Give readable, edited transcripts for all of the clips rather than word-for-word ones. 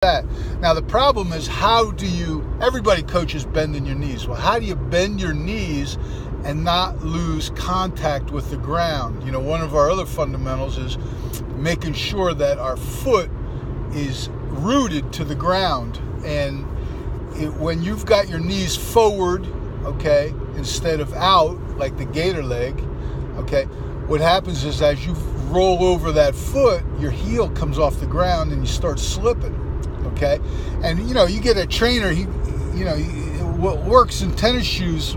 that. Now the problem is, everybody coaches bending your knees. Well, how do you bend your knees and not lose contact with the ground? One of our other fundamentals is making sure that our foot is rooted to the ground. And when you've got your knees forward, okay, instead of out, like the gator leg, okay, what happens is as you roll over that foot, your heel comes off the ground and you start slipping, okay? And, you get a trainer, what works in tennis shoes,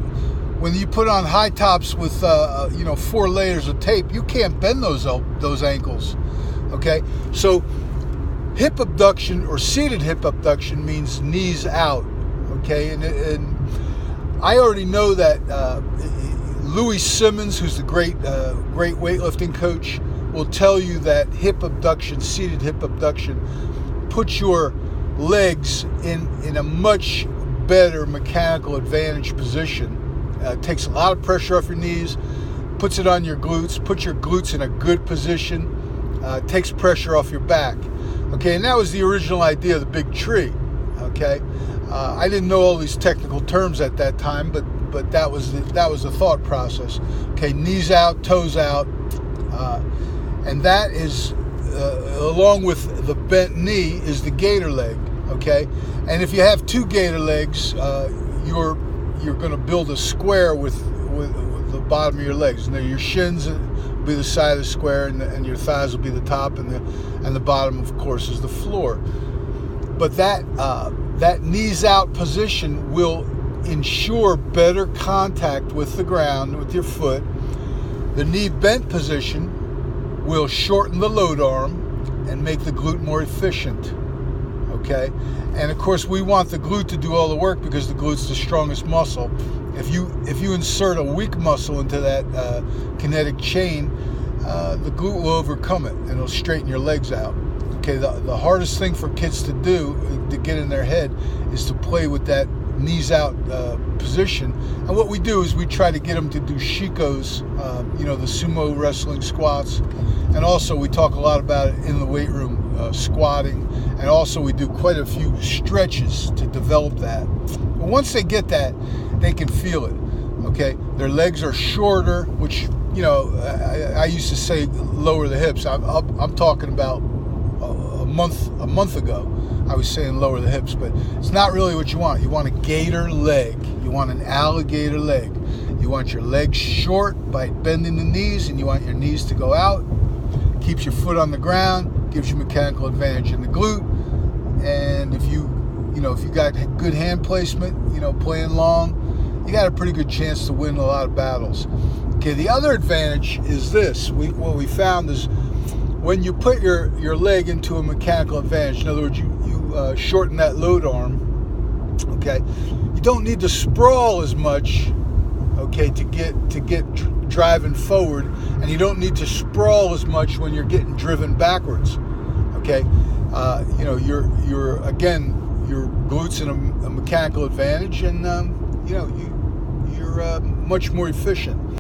when you put on high tops with, 4 layers of tape, you can't bend those ankles, okay? So hip abduction or seated hip abduction means knees out, okay? And I already know that Louis Simmons, who's the great weightlifting coach, will tell you that hip abduction, seated hip abduction, puts your legs in a much better mechanical advantage position. Takes a lot of pressure off your knees, puts it on your glutes, puts your glutes in a good position, takes pressure off your back. Okay, and that was the original idea of the big tree. Okay, I didn't know all these technical terms at that time, but that was the thought process. Okay, knees out, toes out, and that is along with the bent knee is the gator leg. Okay, and if you have 2 gator legs, you're going to build a square with the bottom of your legs. And your shins will be the side of the square, and your thighs will be the top, and the bottom, of course, is the floor. But that knees out position will ensure better contact with the ground, with your foot. The knee bent position will shorten the load arm and make the glute more efficient. Okay, and of course we want the glute to do all the work because the glute's the strongest muscle. If you insert a weak muscle into that kinetic chain, the glute will overcome it and it'll straighten your legs out. Okay, the hardest thing for kids to do, to get in their head, is to play with that knees out position. And what we do is we try to get them to do shikos, the sumo wrestling squats, and also we talk a lot about it in the weight room, squatting, and also we do quite a few stretches to develop that. But once they get that, they can feel it. Okay, their legs are shorter, which I used to say lower the hips. I'm talking about a month ago. I was saying lower the hips, but it's not really what you want. You want a gator leg. You want an alligator leg. You want your legs short by bending the knees, and you want your knees to go out. Keeps your foot on the ground, gives you mechanical advantage in the glute. And if you got good hand placement, playing long, you got a pretty good chance to win a lot of battles. Okay, the other advantage is this. What we found is when you put your leg into a mechanical advantage, in other words, you shorten that load arm, okay, you don't need to sprawl as much, okay, to get driving forward, and you don't need to sprawl as much when you're getting driven backwards. Okay, you're again, your glutes in a mechanical advantage, and you're much more efficient.